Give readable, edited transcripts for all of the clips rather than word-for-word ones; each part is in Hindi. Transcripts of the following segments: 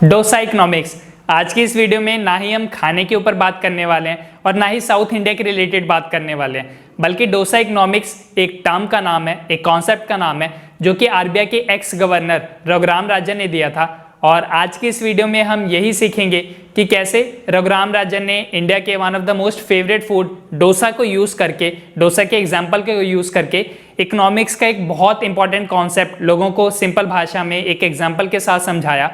डोसा इकोनॉमिक्स। आज की इस वीडियो में ना ही हम खाने के ऊपर बात करने वाले हैं और ना ही साउथ इंडिया के रिलेटेड बात करने वाले हैं, बल्कि डोसा इकोनॉमिक्स एक टर्म का नाम है, एक कॉन्सेप्ट का नाम है जो कि आरबीआई के एक्स गवर्नर रघुराम राजन ने दिया था। और आज की इस वीडियो में हम यही सीखेंगे कि कैसे रघुराम राजन ने इंडिया के one of the most favourite food dosa को यूज़ करके, डोसा के एग्जाम्पल को यूज़ करके इकोनॉमिक्स का एक बहुत इंपॉर्टेंट कॉन्सेप्ट लोगों को सिंपल भाषा में एक एग्जाम्पल के साथ समझाया।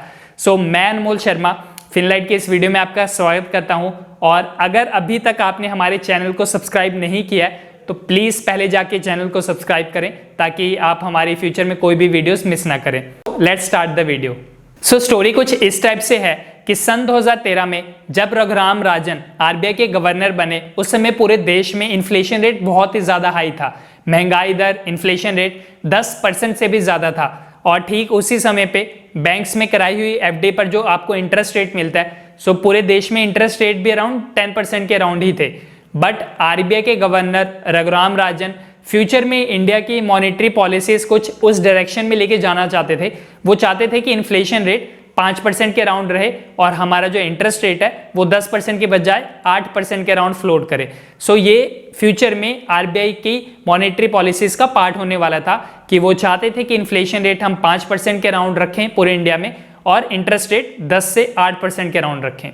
मैं अनमोल शर्मा फिनलाइट के इस वीडियो में आपका स्वागत करता हूं। और अगर अभी तक आपने हमारे चैनल को सब्सक्राइब नहीं किया है तो प्लीज़ पहले जाके चैनल को सब्सक्राइब करें ताकि आप हमारे फ्यूचर में कोई भी वीडियोस मिस ना करें। Let's start the video. Story कुछ इस टाइप से है कि सन 2013 में जब रघुराम राजन आरबीआई के गवर्नर बने, उस समय पूरे देश में इन्फ्लेशन रेट बहुत ही ज़्यादा हाई था। महंगाई दर, इन्फ्लेशन रेट 10% से भी ज़्यादा था। और ठीक उसी समय पे बैंक्स में कराई हुई एफडी पर जो आपको इंटरेस्ट रेट मिलता है, पूरे देश में इंटरेस्ट रेट भी अराउंड 10% के अराउंड ही थे। बट आरबीआई के गवर्नर रघुराम राजन फ्यूचर में इंडिया की मॉनेटरी पॉलिसीज कुछ उस डायरेक्शन में लेके जाना चाहते थे। वो चाहते थे कि इन्फ्लेशन रेट 5% के अराउंड रहे और हमारा जो इंटरेस्ट रेट है वो 10% के बजाय 8% के अराउंड फ्लोट करे। ये फ्यूचर में आरबीआई की मॉनेटरी पॉलिसीज का पार्ट होने वाला था कि वो चाहते थे कि इन्फ्लेशन रेट हम 5% के अराउंड रखें पूरे इंडिया में और इंटरेस्ट रेट 10 से 8% के अराउंड रखें।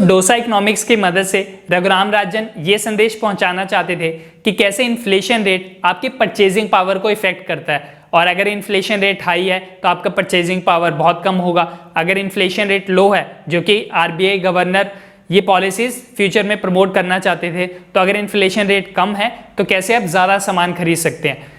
डोसा इकोनॉमिक्स की मदद से रघुराम राजन ये संदेश पहुंचाना चाहते थे कि कैसे इन्फ्लेशन रेट आपकी परचेजिंग पावर को इफेक्ट करता है। और अगर इन्फ्लेशन रेट हाई है तो आपका परचेजिंग पावर बहुत कम होगा। अगर इन्फ्लेशन रेट लो है, जो कि आरबीआई गवर्नर ये पॉलिसीज फ्यूचर में प्रमोट करना चाहते थे, तो अगर इन्फ्लेशन रेट कम है तो कैसे आप ज़्यादा सामान खरीद सकते हैं।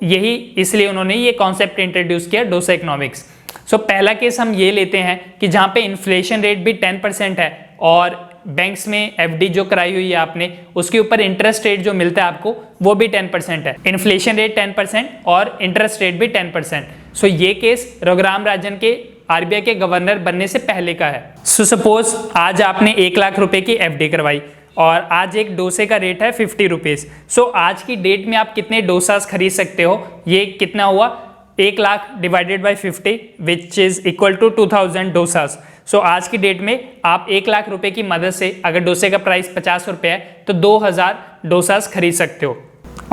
यही इसलिए उन्होंने ये कॉन्सेप्ट इंट्रोड्यूस किया डोसा इकोनॉमिक्स। पहला केस हम ये लेते हैं कि जहाँ पे इन्फ्लेशन रेट भी 10% है और बैंक्स में एफडी जो कराई हुई है आपने, उसके ऊपर इंटरेस्ट रेट जो मिलता है आपको वो भी 10% है। इन्फ्लेशन रेट 10% और इंटरेस्ट रेट भी 10%। ये केस रघुराम राजन के आरबीआई के गवर्नर बनने से पहले का है। सपोज आज आपने 1 लाख रुपए की एफडी करवाई और आज एक डोसे का रेट है 50 रुपीज़। आज की डेट में आप कितने डोसास खरीद सकते हो, ये कितना हुआ 1 lakh divided by 50 which is equal to 2000 dosas. आज की डेट में आप 1 लाख रुपए की मदद से अगर डोसे का प्राइस 50 रुपये है तो 2000 डोसास खरीद सकते हो।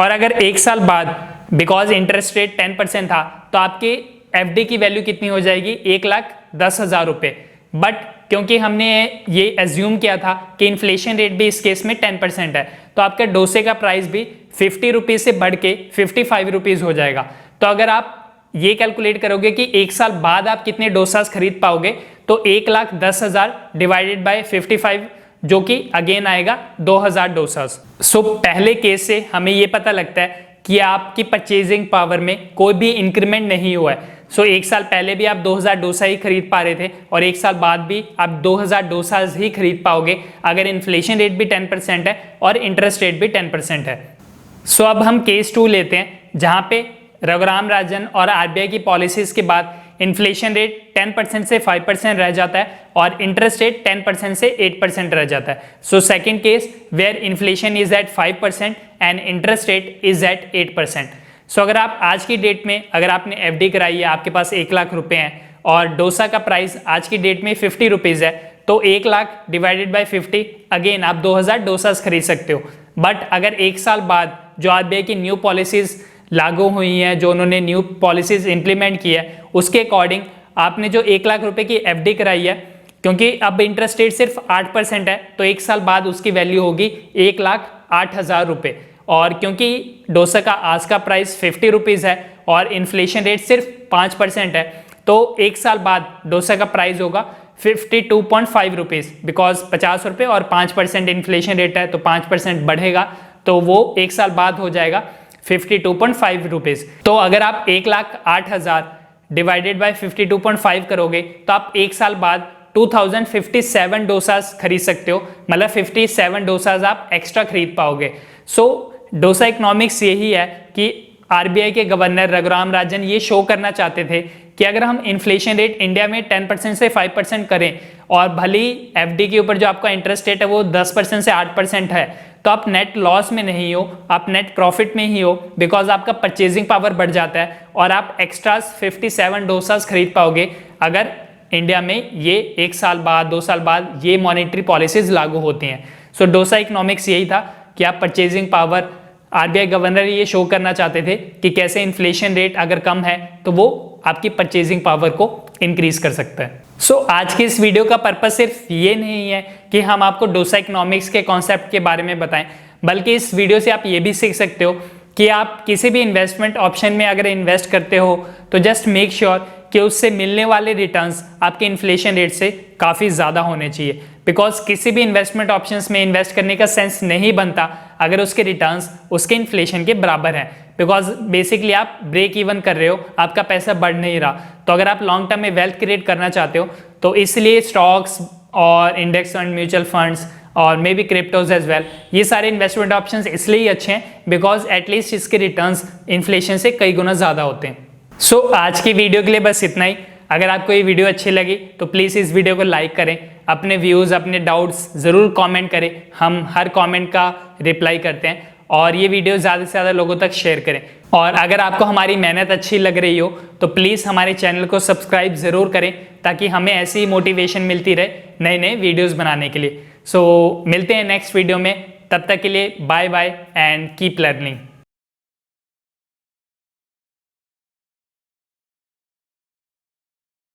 और अगर 1 साल बाद बिकॉज इंटरेस्ट रेट 10% था तो आपके एफडी की वैल्यू कितनी हो जाएगी 1,10,000 रुपये। बट क्योंकि हमने ये एज्यूम किया था कि इन्फ्लेशन रेट भी इस केस में 10% है तो आपका डोसे का प्राइस भी 50 रुपीज़ से बढ़ के 55 रुपीज़ हो जाएगा। तो अगर आप ये कैलकुलेट करोगे कि 1 साल बाद आप कितने डोसास खरीद पाओगे तो 1,10,000 डिवाइडेड बाय 55 जो कि अगेन आएगा 2000 डोसास। पहले केस से हमें ये पता लगता है कि आपकी परचेजिंग पावर में कोई भी इंक्रीमेंट नहीं हुआ है। 1 साल पहले भी आप 2000 डोसा ही खरीद पा रहे थे और 1 साल बाद भी आप 2000 डोसास ही खरीद पाओगे अगर इन्फ्लेशन रेट भी 10% है और इंटरेस्ट रेट भी 10% है। अब हम केस 2 लेते हैं जहाँ पे रघुराम राजन और आरबीआई की पॉलिसीज के बाद इन्फ्लेशन रेट 10% से 5% रह जाता है और इंटरेस्ट रेट 10% से 8% रह जाता है। Second case where inflation is at 5% and interest rate is at 8%। अगर आप आज की डेट में अगर आपने एफडी कराई है, आपके पास 1 लाख रुपए हैं और डोसा का प्राइस आज की डेट में 50 रुपीज़ है तो 1 लाख डिवाइडेड बाई 50 अगेन आप 2000 डोसास खरीद सकते हो। बट अगर 1 साल बाद जो आरबीआई की न्यू पॉलिसीज लागू हुई हैं, जो उन्होंने न्यू पॉलिसीज इंप्लीमेंट की है, उसके अकॉर्डिंग आपने जो 1 लाख रुपए की एफडी कराई है, क्योंकि अब इंटरेस्ट रेट सिर्फ 8% है तो 1 साल बाद उसकी वैल्यू होगी 1,08,000 रुपये। और क्योंकि डोसा का आज का प्राइस 50 रुपीज़ है और इन्फ्लेशन रेट सिर्फ 5% है तो 1 साल बाद डोसा का प्राइस होगा 52.5 रुपीज़। बिकॉज 50 रुपये और 5% इन्फ्लेशन रेट है तो 5% बढ़ेगा तो वो 1 साल बाद हो जाएगा 52.5 रुपीज़। तो अगर आप 1,08,000 डिवाइडेड बाई 52.5 करोगे तो आप 1 साल बाद 2057 डोसास खरीद सकते हो, मतलब 57 डोसास आप एक्स्ट्रा खरीद पाओगे। डोसा इकोनॉमिक्स यही है कि आरबीआई के गवर्नर रघुराम राजन ये शो करना चाहते थे कि अगर हम इन्फ्लेशन रेट इंडिया में 10% से 5% करें और भले ही एफडी के ऊपर जो आपका इंटरेस्ट रेट है वो 10% से 8% है तो आप नेट लॉस में नहीं हो, आप नेट प्रॉफिट में ही हो। बिकॉज आपका परचेजिंग पावर बढ़ जाता है और आप एक्स्ट्रा 57 डोसास खरीद पाओगे अगर इंडिया में ये 1 साल बाद 2 साल बाद ये मॉनेटरी पॉलिसीज लागू होती हैं। सो डोसा इकोनॉमिक्स यही था कि आप परचेजिंग पावर, आरबीआई गवर्नर ये शो करना चाहते थे कि कैसे इन्फ्लेशन रेट अगर कम है तो वो आपकी परचेजिंग पावर को इंक्रीज कर सकता है। सो आज की इस वीडियो का पर्पस सिर्फ ये नहीं है कि हम आपको डोसा इकोनॉमिक्स के कॉन्सेप्ट के बारे में बताएं, बल्कि इस वीडियो से आप ये भी सीख सकते हो कि आप किसी भी इन्वेस्टमेंट ऑप्शन में अगर इन्वेस्ट करते हो तो जस्ट मेक श्योर कि उससे मिलने वाले रिटर्न्स आपके इन्फ्लेशन रेट से काफ़ी ज़्यादा होने चाहिए। बिकॉज किसी भी इन्वेस्टमेंट ऑप्शंस में इन्वेस्ट करने का सेंस नहीं बनता अगर उसके रिटर्न्स उसके इन्फ्लेशन के बराबर हैं। बिकॉज बेसिकली आप ब्रेक इवन कर रहे हो, आपका पैसा बढ़ नहीं रहा। तो अगर आप लॉन्ग टर्म में वेल्थ क्रिएट करना चाहते हो तो इसलिए स्टॉक्स और इंडेक्स फंड, म्यूचुअल फंड्स और maybe cryptos as well, ये सारे इन्वेस्टमेंट ऑप्शंस इसलिए ही अच्छे हैं बिकॉज एटलीस्ट इसके रिटर्न्स इन्फ्लेशन से कई गुना ज़्यादा होते हैं। सो आज की वीडियो के लिए बस इतना ही। अगर आपको ये वीडियो अच्छी लगी तो प्लीज़ इस वीडियो को लाइक करें, अपने व्यूज़, अपने डाउट्स ज़रूर कमेंट करें, हम हर कमेंट का रिप्लाई करते हैं। और ये वीडियो ज़्यादा से ज़्यादा लोगों तक शेयर करें। और अगर आपको हमारी मेहनत अच्छी लग रही हो तो प्लीज़ हमारे चैनल को सब्सक्राइब ज़रूर करें ताकि हमें ऐसी ही मोटिवेशन मिलती रहे नए नए वीडियोज़ बनाने के लिए। सो मिलते हैं नेक्स्ट वीडियो में, तब तक के लिए bye bye and keep learning.